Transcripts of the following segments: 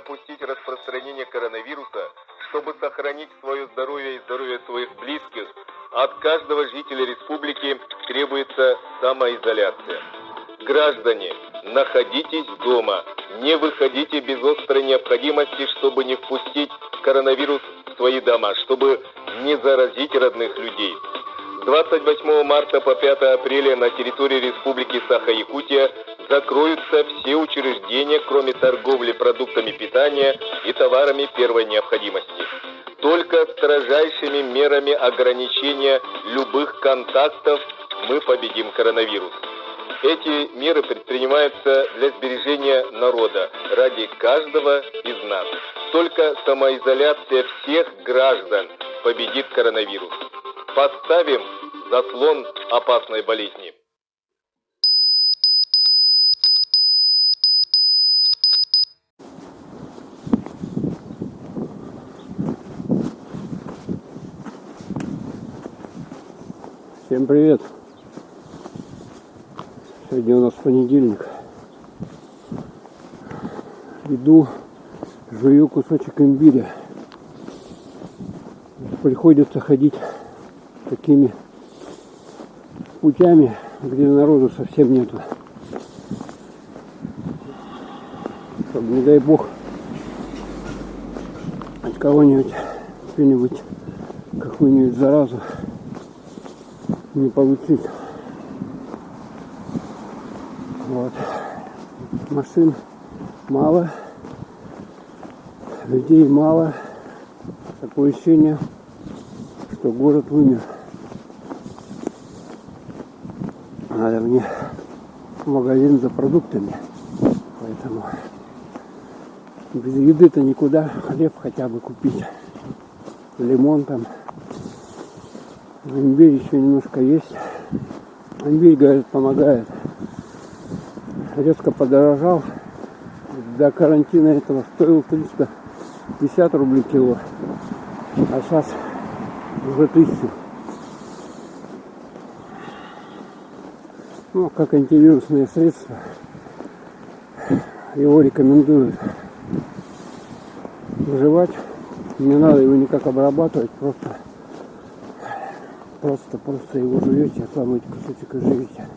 допустить распространения коронавируса, чтобы сохранить свое здоровье и здоровье своих близких, от каждого жителя республики требуется самоизоляция. Граждане, находитесь дома, не выходите без острой необходимости, чтобы не впустить коронавирус в свои дома, чтобы не заразить родных людей. С 28 марта по 5 апреля на территории Республики Саха-Якутия закроются все учреждения, кроме торговли продуктами питания и товарами первой необходимости. Только строжайшими мерами ограничения любых контактов мы победим коронавирус. Эти меры предпринимаются для сбережения народа, ради каждого из нас. Только самоизоляция всех граждан победит коронавирус. Поставим заслон опасной болезни. Всем привет! Сегодня у нас понедельник. Иду, жую кусочек имбиря. Приходится ходить такими путями, где народу совсем нету. Чтобы, не дай бог, от кого-нибудь, какую-нибудь, какую-нибудь заразу не получить. Вот. Машин мало, людей мало. Такое ощущение, что город вымер. Надо мне в магазин за продуктами. Поэтому без еды-то никуда. Хлеб хотя бы купить. Лимон там. Имбирь еще немножко есть. Имбирь, говорят, помогает. Резко подорожал. До карантина этого стоил 350 рублей кило. А сейчас уже 1000. Ну, как антивирусное средство. Его рекомендуют выживать. Не надо его никак обрабатывать. Просто его жуете, отламываете кусочек и живете.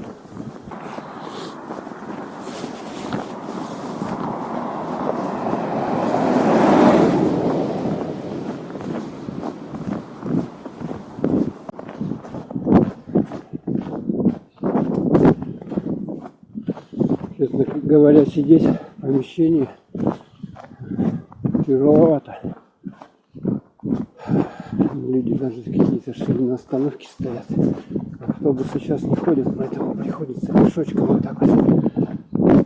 Честно говоря, сидеть в помещении тяжеловато. Люди даже какие-то шли на остановке стоят. Автобусы сейчас не ходят, поэтому приходится пешочком вот так вот.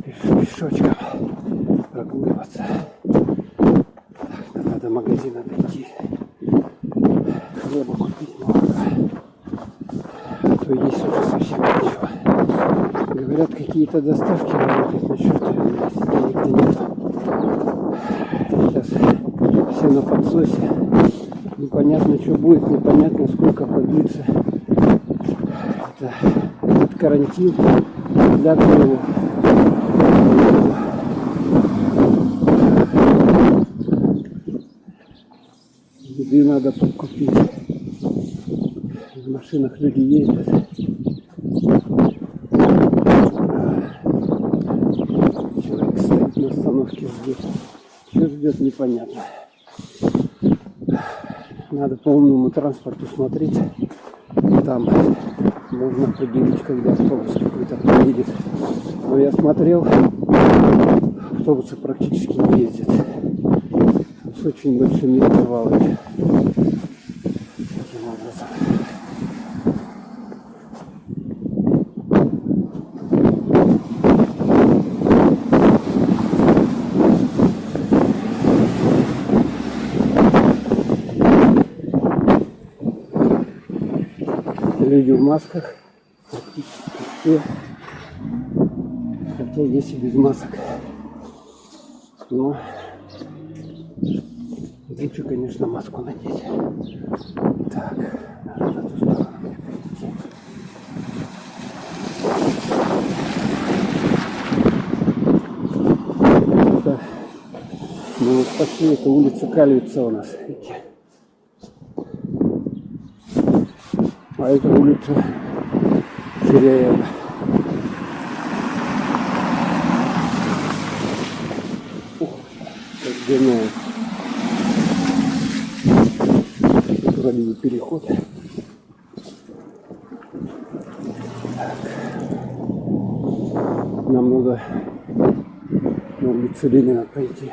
Пешочком прогуливаться. Так, надо до магазина дойти. Хлеба купить, молока. А то есть уже совсем ничего. Говорят, какие-то доставки работают, но черт его знает, денег-то нету. Сейчас все на подсосе. Непонятно, что будет, непонятно, сколько продлится этот карантин. Для кого? Еды надо подкупить. В машинах люди ездят. Человек стоит на остановке, ждет. Что ждет, непонятно. Надо по умному транспорту смотреть. Там можно определить, когда автобус какой-то поедет. Но я смотрел, автобусы практически не ездят. С очень большими интервалами. Таким образом. Люди в масках, практически все, хотя есть и без масок. Но лучше, конечно, маску надеть. Так, надо на ту сторону мне перейти. Это пошли, это улица Кальвица у нас, видите. А это улица Ширяева. Как длинная. Вроде бы переход. Нам надо на улицу Ленина пойти.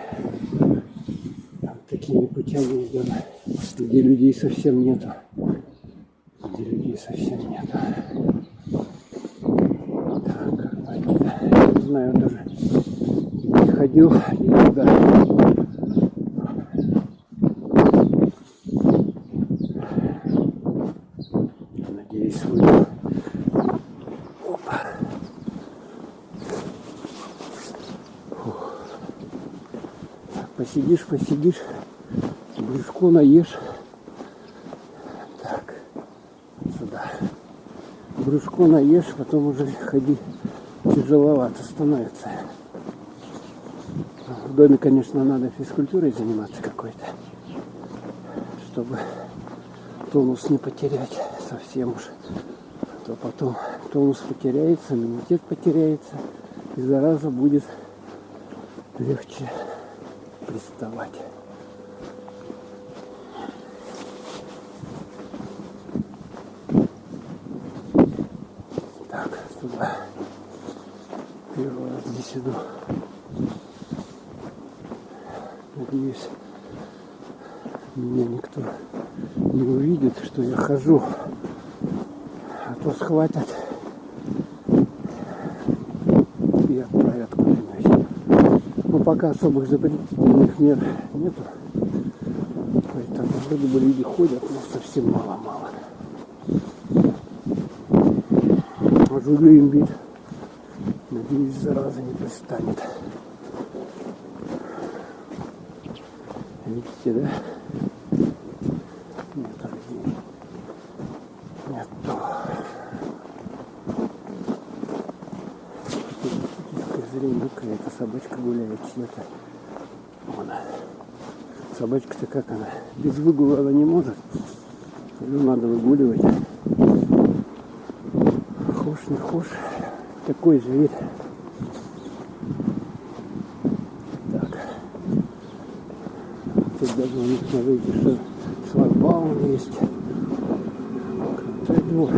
Там такими путями идем, где людей совсем нету. Где людей совсем нету. Так, как пойти? Я не знаю даже. Не ходил никуда. Надеюсь, выйду. Опа. Так, посидишь, брюшко наешь. Так, сюда. Брюшко наешь, потом уже ходи тяжеловато становится. В доме, конечно, надо физкультурой заниматься какой-то, чтобы тонус не потерять совсем уж. А то потом тонус потеряется, иммунитет потеряется, и зараза будет легче приставать. Так, сюда. Первый раз здесь иду. Надеюсь, меня никто не увидит, что я хожу, а то схватят и отправят куда-нибудь. Но пока особых запретительных мер нету, поэтому вроде бы люди ходят, но совсем мало-мало. Жую имбирь. Надеюсь, зараза не пристанет. Видите, да? Нет людей. Нету. Зрение какая-то собачка гуляет чья-то. Вон. Собачка-то как она? Без выгула она не может. Ее надо выгуливать. Хошь, не хошь. Такой зверь. Так. Тут даже у них, смотрите, что шлагбаум есть. Крутой двор.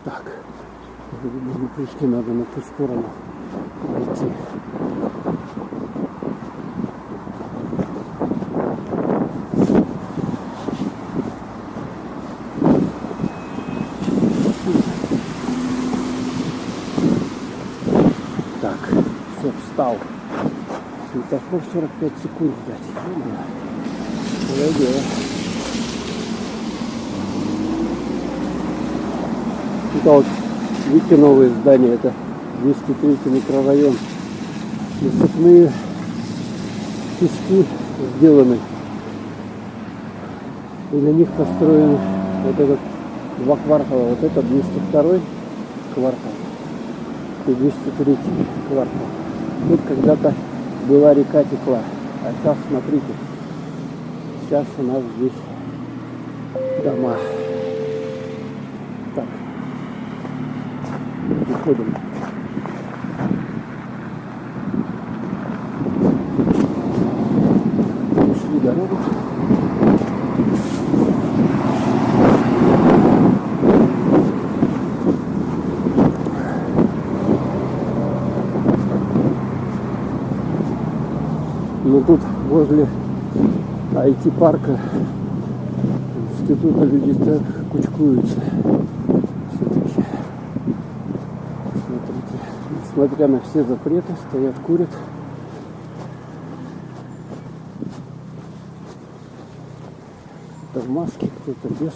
Так. Мы пришли, надо на ту сторону пойти. Так, все, встал. Светофор 45 секунд ждать. Твое дело. Это вот, видите, новые здания, это 203 микрорайон. Насыпные пески сделаны. И на них построены вот этот два квартала. Вот это 202 квартал и 203 квартал. Тут когда-то была река, текла. А сейчас, смотрите, сейчас у нас здесь дома. Так, выходим. Нашли дорогу. Но тут возле IT-парка института люди так кучкуются. Все-таки, смотрите, несмотря на все запреты, стоят, курят. Кто-то в маске, кто-то без.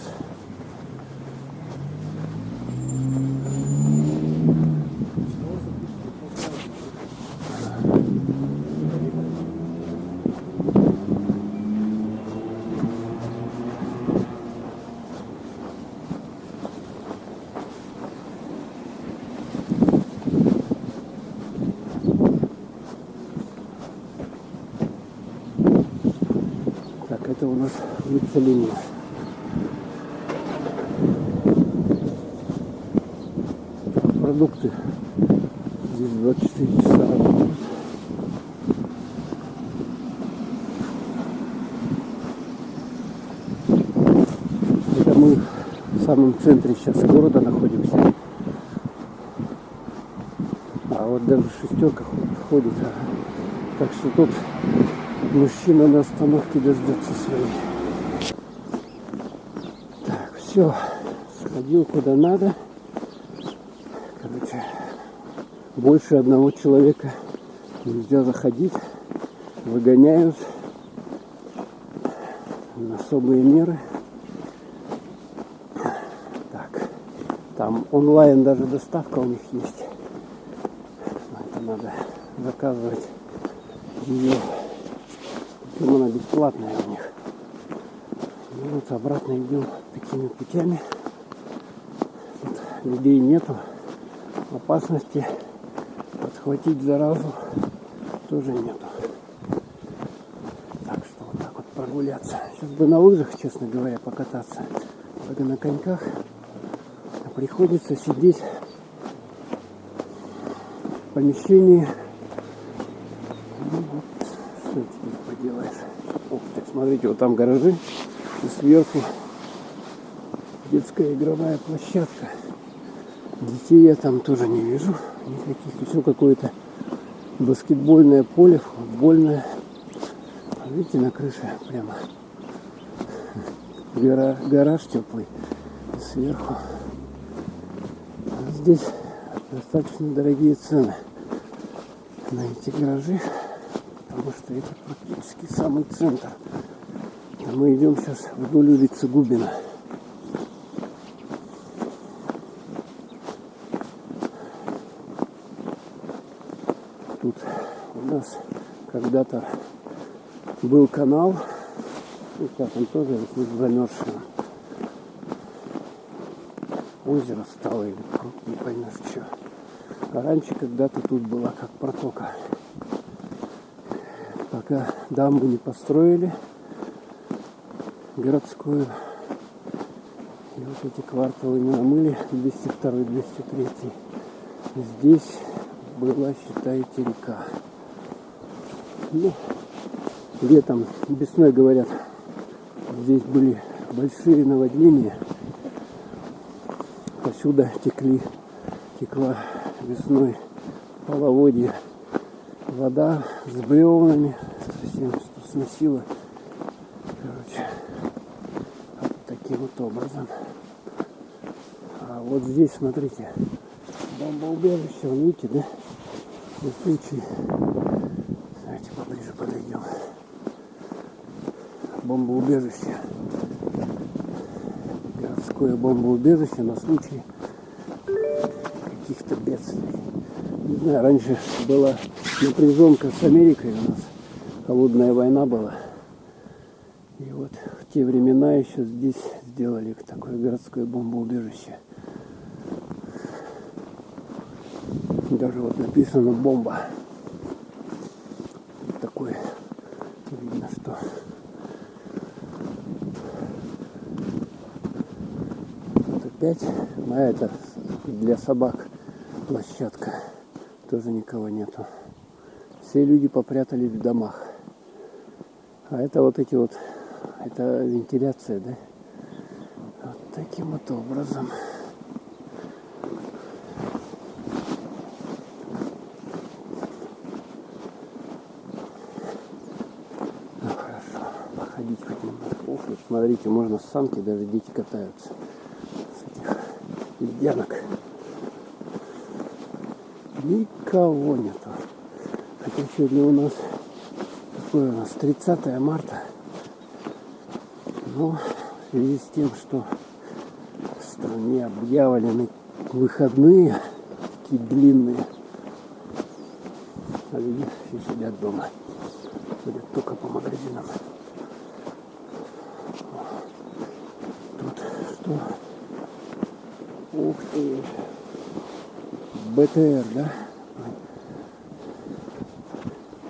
Это у нас улица Ленина. Продукты здесь 24 часа работают. Это мы в самом центре сейчас города находимся. А вот даже шестерка ходит. Так что тут мужчина на остановке дождется своей. Так, все. Сходил куда надо. Короче, больше одного человека нельзя заходить. Выгоняют на особые меры. Так, там онлайн даже доставка у них есть. Это надо заказывать ее. Причем она бесплатная у них. Ну вот обратно идем такими путями. Тут людей нету. Опасности подхватить заразу тоже нету. Так что вот так вот прогуляться. Сейчас бы на лыжах, честно говоря, покататься. Только на коньках. А приходится сидеть в помещении. Ну вот, что теперь поделаешь. Ух ты, смотрите, вот там гаражи. И сверху детская игровая площадка. Детей я там тоже не вижу. Никаких. Еще какое-то баскетбольное поле, футбольное. Видите, на крыше прямо гараж теплый. И сверху. А здесь достаточно дорогие цены на эти гаражи. Потому что это практически самый центр. А мы идем сейчас вдоль улицы Губина. Тут у нас когда-то был канал. И как он тоже замерзший. Озеро стало или пруд, не поймешь что. А раньше когда-то тут была как протока. Пока дамбу не построили городскую. И вот эти кварталы не намыли, 202, 203. Здесь была, считайте, река. Ну, летом, весной, говорят, здесь были большие наводнения. Посюда текла весной половодье. Вода с бревнами совсем сносила. Короче, вот таким вот образом. А вот здесь, смотрите, бомбоубежище, вы видите, да? На случай. Давайте поближе подойдем. Бомбоубежище. Городское бомбоубежище на случай каких-то бедствий. Не знаю, раньше была напряженка с Америкой у нас. Холодная война была. И вот в те времена еще здесь сделали такое городское бомбоубежище. Даже вот написано бомба. Вот такой. Видно, что вот опять. А это для собак площадка. Тоже никого нету. Все люди попрятались в домах. А это вот эти вот, это вентиляция, да? Вот таким вот образом. Ну хорошо, походить хоть немного. Ух, тут смотрите, можно с санки, даже дети катаются. С этих ледянок. Никого нету. Хотя сегодня у нас, какое у нас, 30 марта. Но в связи с тем, что в стране объявлены выходные, такие длинные, а люди все сидят дома. Ходят только по магазинам. Тут что? Ух ты! БТР, да?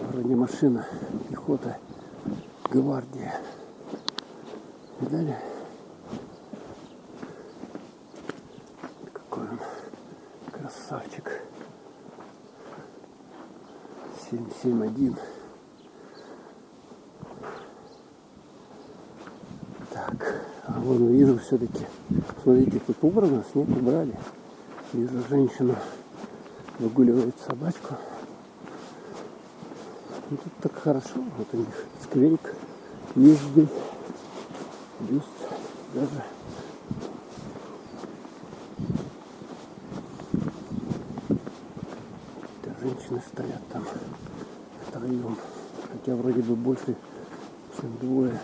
Вроде машина, пехота, гвардия. Видали? Какой он красавчик. 771. Так, а вон вижу все-таки. Смотрите, тут убрано, снег убрали. Вижу, женщина выгуливает собачку. Ну, тут так хорошо. Вот у них скверик есть здесь. Бюст даже. Какие-то женщины стоят там втроем. Хотя вроде бы больше, чем двое.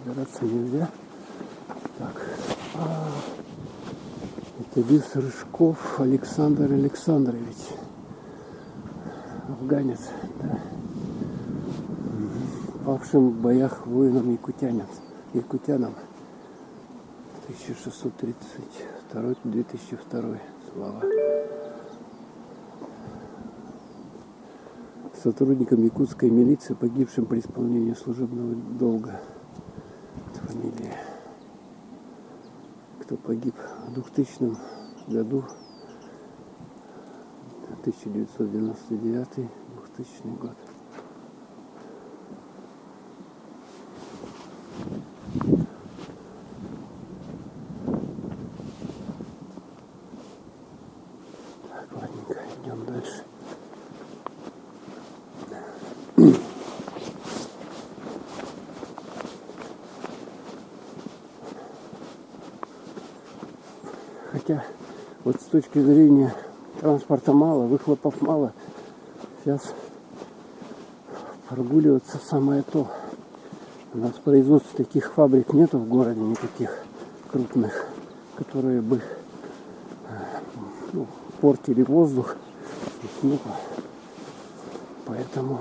Собираться нельзя. Так. Это бюст Рыжков Александр Александрович. Афганец. Да. Павшим в боях воином якутянам 1632-2002 слава. Сотрудникам якутской милиции, погибшим при исполнении служебного долга. Фамилия. Кто погиб в 2000 году, 1999-2000 год. Так, ладненько, идем дальше. Хотя вот с точки зрения транспорта мало, выхлопов мало, сейчас прогуливаться самое то. У нас производств таких фабрик нету в городе, никаких крупных, которые бы портили воздух. Их нету. Поэтому,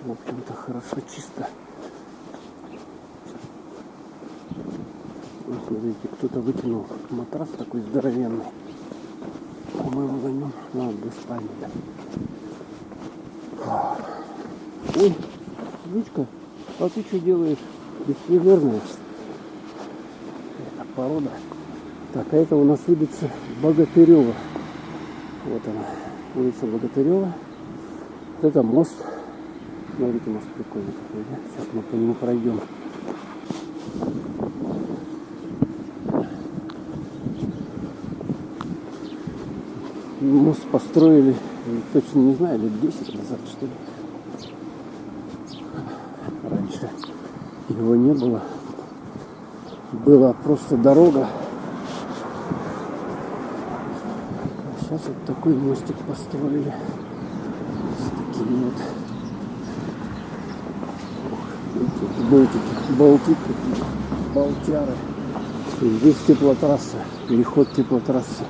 в общем-то, хорошо чисто. Вот смотрите, кто-то выкинул матрас такой здоровенный. По-моему, на нем надо спальня. Ой, жучка, а ты что делаешь? Беспризорная. Это порода. Так, а это у нас улица Богатырева. Вот она, улица Богатырева. Вот это мост. Смотрите, мост прикольный какой, да? Сейчас мы по нему пройдем. Мост построили, точно не знаю, лет 10 назад, что ли. Раньше его не было. Была просто дорога. А сейчас вот такой мостик построили. С такими вот болтики, болтяры. И здесь теплотрасса, переход теплотрассы.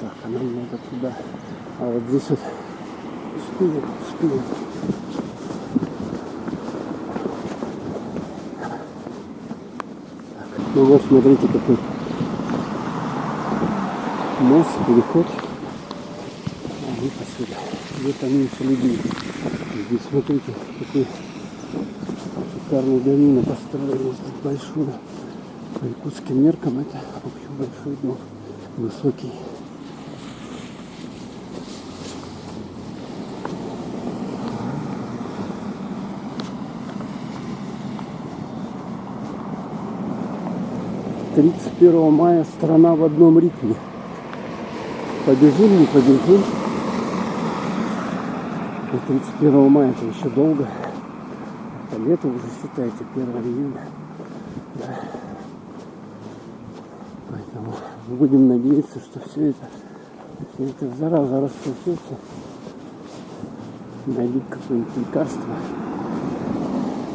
Так, а нам надо туда. А вот здесь вот успеем. Ну вот смотрите, какой мост, переход. А вот отсюда. Где-то меньше людей. Здесь смотрите, какой шикарный домина построили. Здесь большой. По якутским меркам это, в общем, большой дом. Высокий. — 31 мая страна в одном ритме. Побежим, не побежим. 31 мая это еще долго. Это лето уже, считайте, 1 июня. Да. Поэтому будем надеяться, что все это зараза рассосется. Найдут какое-нибудь лекарство.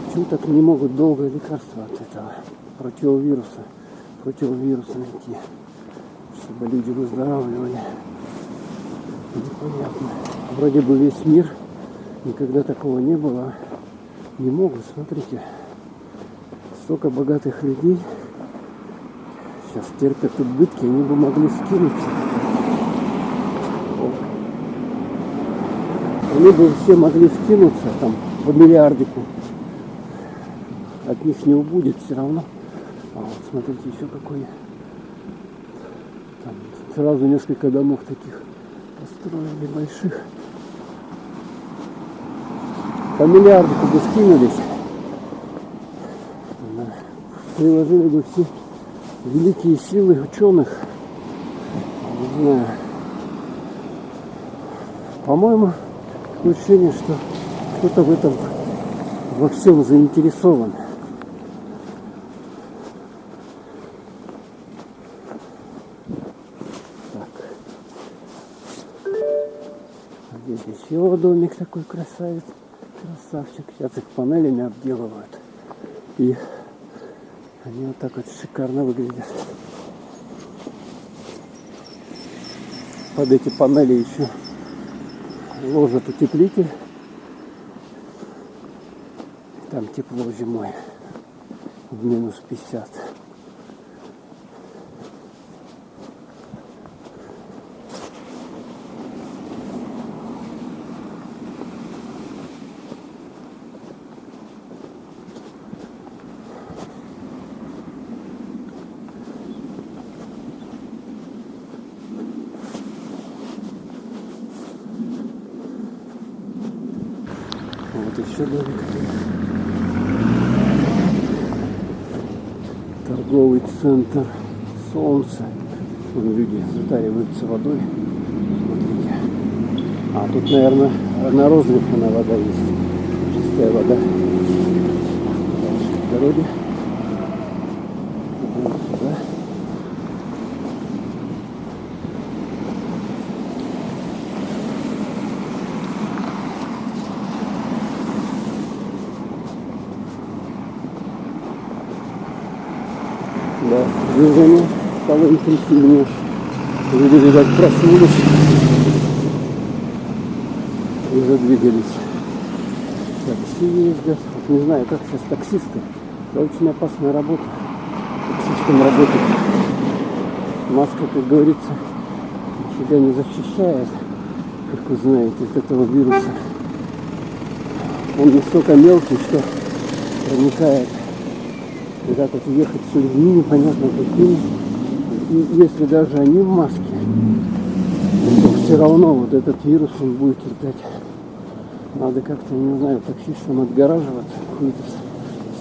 Почему так не могут долго лекарства от этого противовируса найти, чтобы люди выздоравливали? Непонятно. Вроде бы весь мир, никогда такого не было. Не могут, смотрите, столько богатых людей сейчас терпят убытки, они бы могли скинуть. они бы все могли скинуться там по миллиардику. От них не убудет все равно. А вот смотрите, еще какой. Там сразу несколько домов таких построили больших. По миллиардику бы скинулись. Приложили бы все великие силы ученых. Не знаю. По-моему, такое ощущение, что кто-то в этом во всем заинтересован. Так. А здесь еще домик такой красавец. Красавчик. Сейчас их панелями обделывают. И они вот так вот шикарно выглядят. Под эти панели еще ложат утеплитель. Там тепло зимой. В минус 50. Вот еще домик. Торговый центр Солнце. Вон люди затариваются водой. Смотрите. А тут, наверное, на розлив вода есть. Чистая вода. Дальше к дороге. Вот сюда. Да, движение стало интенсивнее. Люди, видать, проснулись и задвигались. Такси ездят. Вот не знаю, как сейчас таксисты. Это очень опасная работа. Таксистам работать. Маска, как говорится, себя не защищает, как вы знаете, от этого вируса. Он настолько мелкий, что проникает. И так вот ехать с людьми непонятно какими. И если даже они в маске, то все равно вот этот вирус он будет летать. Надо как-то, не знаю, таксистам отгораживаться, какую-то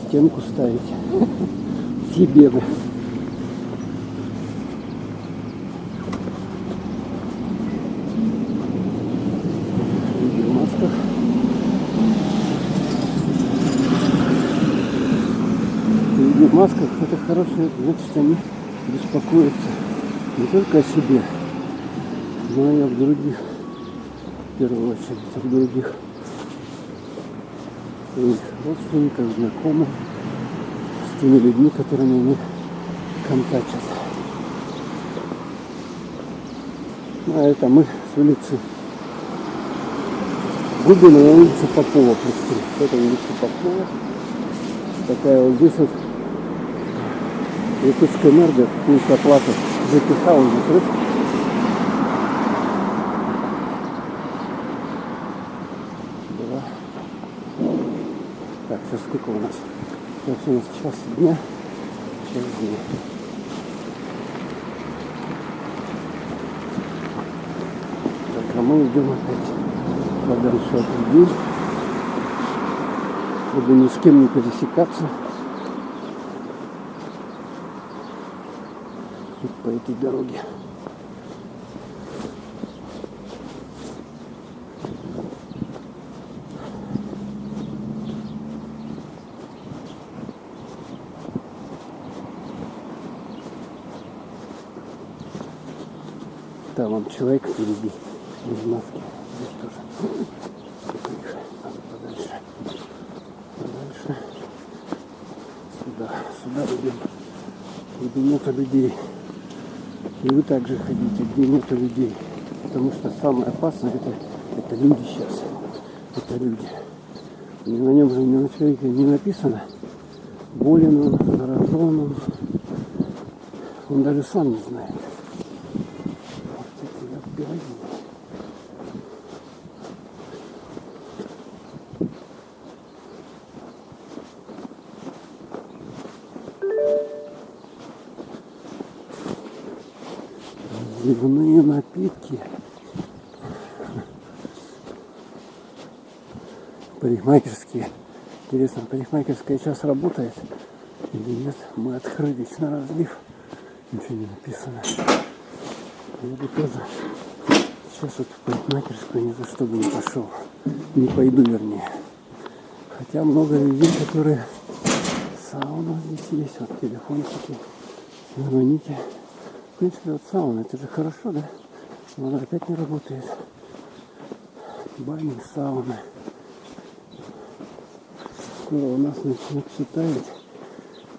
стенку ставить. Себе бы. Люди в масках. Люди в масках, это хорошее, значит, они беспокоятся не только о себе, но и об других, в первую очередь, об других своих родственников, знакомых, с теми людьми, которыми они контактят. Ну, а это мы с улицы Губина на улице Попова пришли. Это улица Попова. Такая вот здесь вот Якутская энерго, какую-то оплату ЖКХ он закрыт. Да. Так, сейчас сколько у нас? Сейчас у нас час дня. Час дня. Так, а мы идем опять подальше от людей, чтобы ни с кем не пересекаться. По этой дороге. Там вон человек впереди без маски. Здесь тоже. Надо подальше. Подальше. Сюда идем. Где нету людей. И вы также ходите, где нету людей. Потому что самое опасное это люди сейчас. Это люди. И на нем же на человеке не написано, болен он, заражен он даже сам не знает. Вот эти вот пироги. пивные напитки. Парикмахерские. Интересно, парикмахерская сейчас работает или нет? Мы открылись на разлив. Ничего не написано. Я бы тоже сейчас вот в парикмахерскую ни за что бы не пошел. Не пойду, вернее. Хотя много людей, которые... Сауна здесь есть. Вот телефончики. Звоните. В принципе, вот сауна, это же хорошо, да? Но она опять не работает. Бани, сауны. Скоро у нас начнет светать.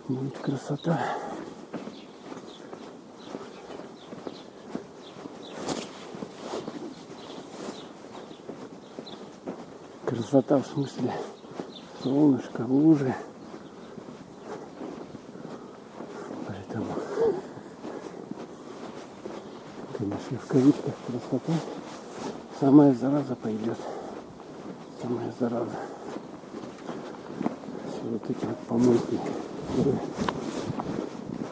Будет красота. Красота в смысле солнышко, лужи. Поэтому, конечно, в кавычках красота. Самая зараза пойдет. Самая зараза. Все вот эти вот помойки,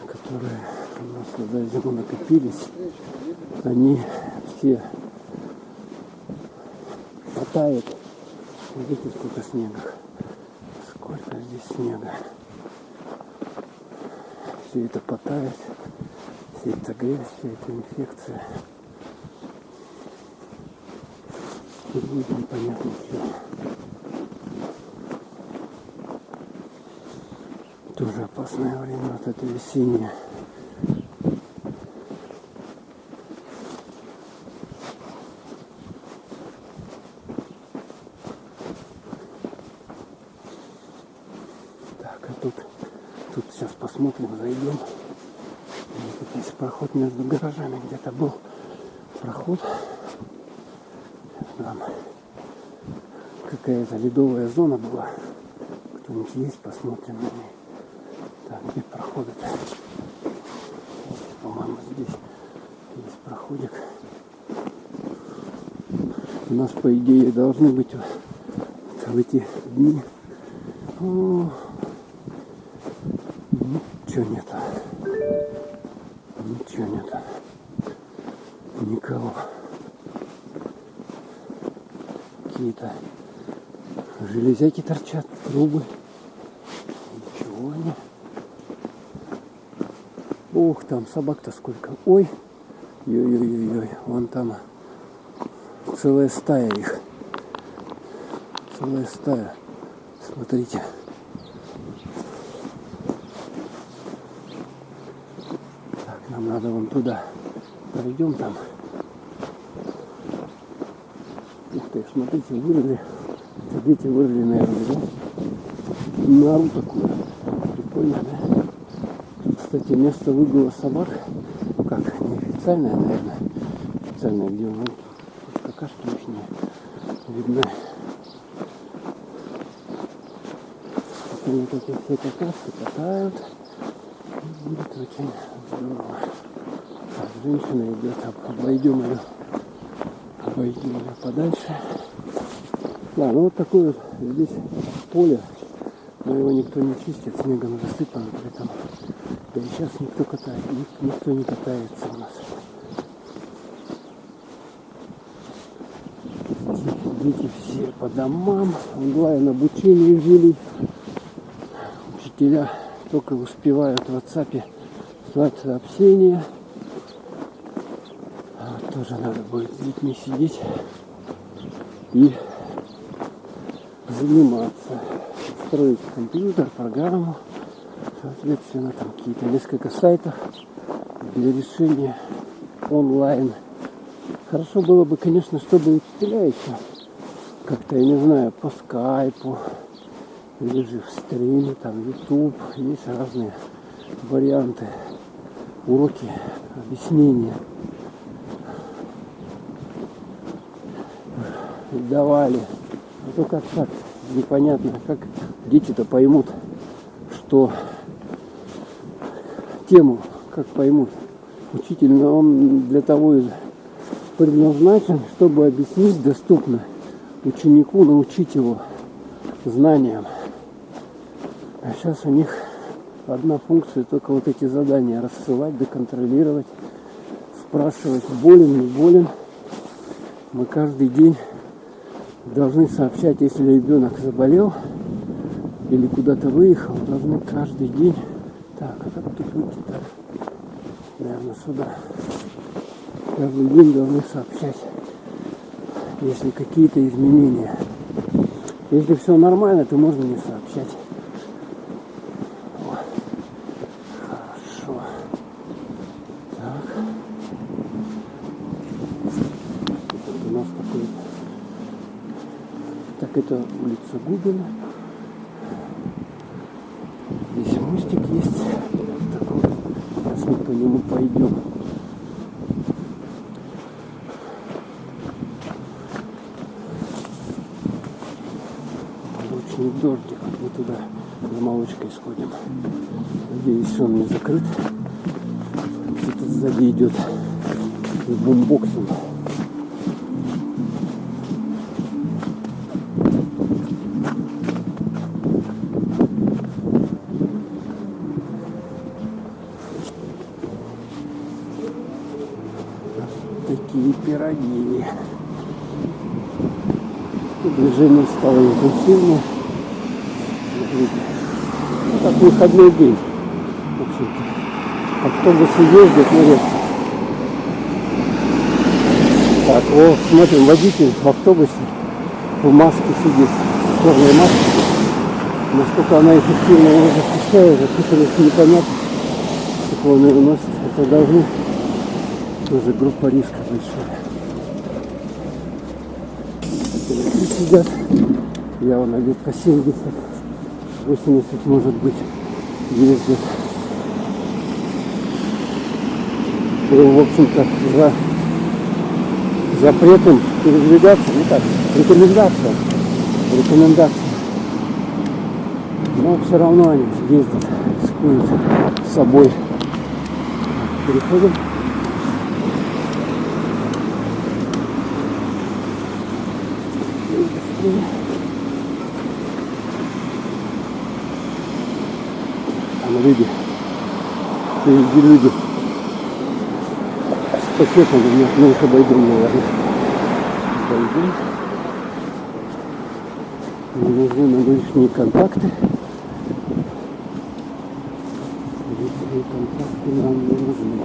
которые у нас за зиму накопились, они все потают. Видите, сколько снега. Сколько здесь снега. Все это потает. Вся эта грязь, вся эта инфекция. И будет непонятно чего. Тоже опасное время, вот это весеннее. Так, а тут сейчас посмотрим, зайдем. Тут есть проход между гаражами, где-то был проход. Там какая-то ледовая зона была. Кто-нибудь есть, посмотрим на ней. Так, где проходит? По-моему, здесь есть проходик. У нас, по идее, должны быть в эти дни. О, ничего нету. Ничего нету. Никого. Какие-то железяки торчат, трубы. Ничего не. Ух, там собак-то сколько. Ой, ой-ой-ой, вон там целая стая их. Целая стая. Смотрите. Так, нам надо вон туда. Пройдем там. Ух ты, смотрите, вырыли. Это дети вырыли, наверное, да? Нору такую. Прикольно, да? Тут, кстати, место выгула собак. Как, неофициальное, наверное. Официальное, где у нас какашки лишние видны. Они такие все какашки катают. И будет очень здорово. Так, женщина идет, обойдем ее подальше. Да, ну вот такое вот здесь поле, но его никто не чистит, снегом засыпано, поэтому да и сейчас никто не катается у нас. Дети все по домам, онлайн обучение ввели. Учителя только успевают в WhatsApp слать сообщения. Вот тоже надо будет с детьми сидеть и заниматься. Строить компьютер, программу. Соответственно, там какие-то несколько сайтов для решения онлайн. Хорошо было бы, конечно, чтобы учителя еще как-то, я не знаю, по скайпу или же в стриме, там, YouTube, есть разные варианты, уроки, объяснения давали. А то как так, непонятно, как дети-то поймут, что тему, как поймут. Учитель, он для того и предназначен, чтобы объяснить доступно ученику, научить его знаниям. А сейчас у них одна функция, только вот эти задания рассылать, да контролировать, спрашивать, болен, не болен. Мы каждый день должны сообщать, если ребенок заболел или куда-то выехал, должны каждый день. Так, а как тут выйти так? Наверное, сюда. Каждый день должны сообщать, если какие-то изменения. Если все нормально, то можно не сообщать. О, хорошо. Так. Тут у нас такой. Так, это улица Губина. Здесь мостик есть. Такой. Сейчас мы по нему пойдем. Дождик, мы туда за молочкой сходим. Надеюсь, он не закрыт. Кто-то сзади идет с бумбоксом. Такие пироги. Движение стало интенсивнее. Ну, как выходной день, в общем-то. Автобусы ездят, но редко. Так, вот, смотрим, водитель в автобусе в маске сидит, в черной маске. Насколько она эффективно его защищает, это непонятно, как он ее носит. Это должны тоже группа риска большая. Сидят явно лет по 70, 80, может быть, ездят. И, в общем-то, за запретом передвигаться, не так, рекомендация. Но все равно они ездят, рискуют с собой. Переходим. Там люди, впереди люди с пакетом, мы их обойдем, наверное. Обойдем. Мне нужны на лишние контакты. Лишние контакты нам не нужны.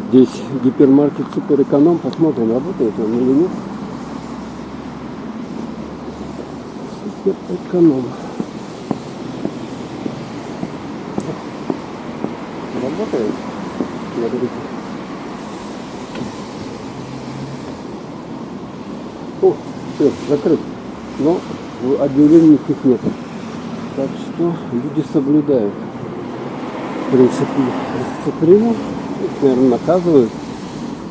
Здесь гипермаркет Супер Эконом. Посмотрим, работает он или нет. Супер Эконом. Работает? Смотрите. О, все, закрыт. Но объявлений никаких нет. Так что люди соблюдают принципы дисциплины. Их, наверное, наказывают.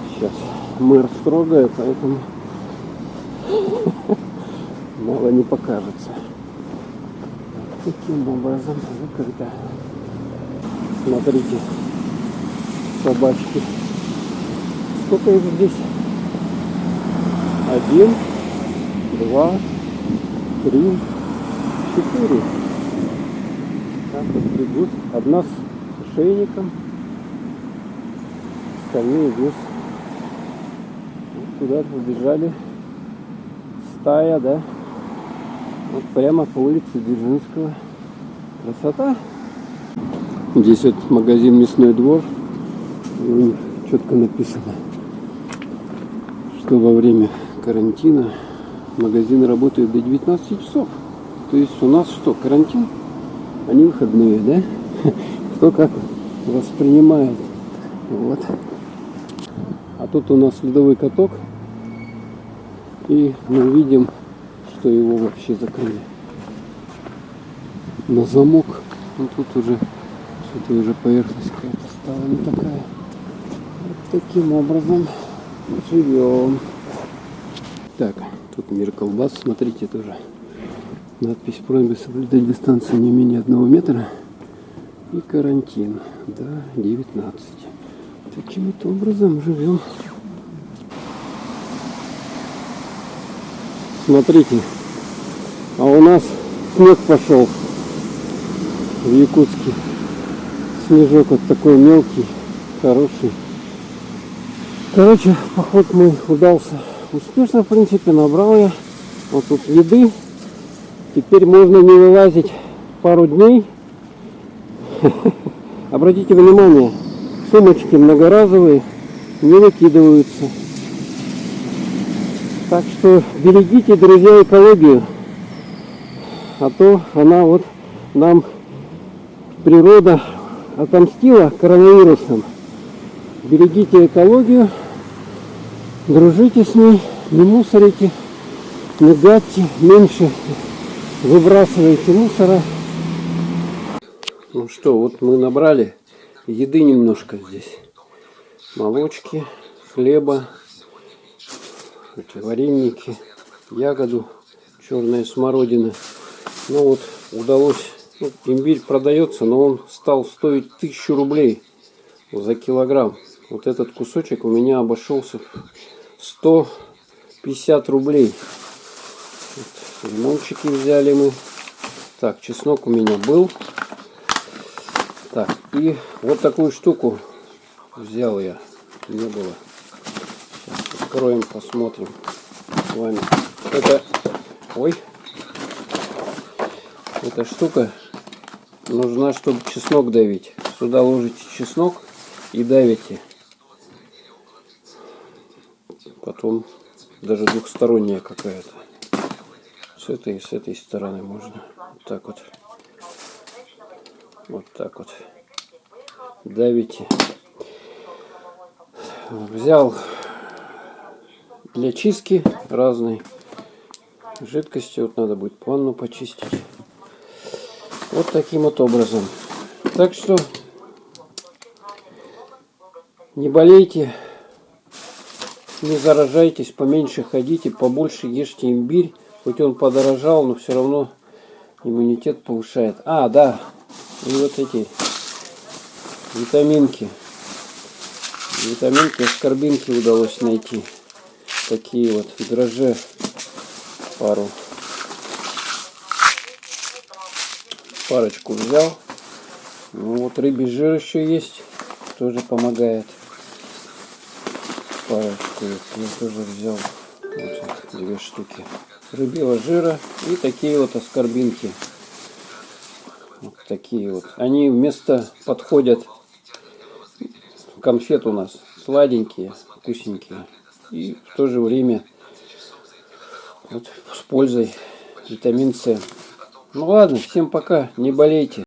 Сейчас мэр строгая, поэтому мало не покажется. Таким образом закрыто. Смотрите, собачки. Сколько их здесь? 1, 2, 3, 4. Так вот бегут. Одна с ошейником, остальные без. Вот куда-то побежали. Стая, да? Вот прямо по улице Дзержинского. Красота. Здесь вот магазин «Мясной двор». И у них четко написано, что во время карантина магазины работают до 19 часов. То есть у нас что, карантин? Они выходные, да? Кто как воспринимает. Вот. А тут у нас ледовый каток. И мы видим, что его вообще закрыли на замок. Ну, тут уже что-то уже поверхность какая-то стала не такая. Вот таким образом живем. Так, тут мир колбас. Смотрите, тоже надпись: просьба соблюдать дистанцию не менее 1 метра. И карантин до 19. Таким вот образом живем. Смотрите, а у нас снег пошел в Якутске. Снежок вот такой мелкий, хороший. Короче, поход мой удался успешно, в принципе. Набрал я вот тут еды. Теперь можно не вылазить пару дней. Обратите внимание, сумочки многоразовые, не выкидываются. Так что берегите, друзья, экологию. А то она вот нам природа отомстила коронавирусом. Берегите экологию, дружите с ней, не мусорите, не гадьте, меньше выбрасывайте мусора. Ну что, вот мы набрали еды немножко здесь. Молочки, хлеба, эти вареники, ягоду, черная смородина. Ну вот удалось, ну, имбирь продается, но он стал стоить 1000 рублей за килограмм. Вот этот кусочек у меня обошелся в 150 рублей. Вот, лимончики взяли мы. Так, чеснок у меня был. Так, и вот такую штуку взял я. Не было. Сейчас откроем, посмотрим с вами. Это, ой, эта штука нужна, чтобы чеснок давить. Сюда ложите чеснок и давите. Потом даже двухсторонняя какая-то. С этой и с этой стороны можно. Вот так вот. Вот так вот. Давите. Взял для чистки разной жидкости. Вот надо будет ванну почистить. Вот таким вот образом. Так что не болейте, не заражайтесь, поменьше ходите, побольше ешьте имбирь. Хоть он подорожал, но все равно иммунитет повышает. А, да. И вот эти витаминки. Витаминки, аскорбинки удалось найти. Такие вот дрожжи. Парочку взял. Ну вот рыбий жир еще есть. Тоже помогает. Парочку я тоже взял. Вот 2 штуки рыбьего жира. И такие вот аскорбинки. Вот такие вот. Они вместо подходят конфет у нас. Сладенькие, вкусненькие. И в то же время вот с пользой витамин С. Ну ладно, всем пока, не болейте.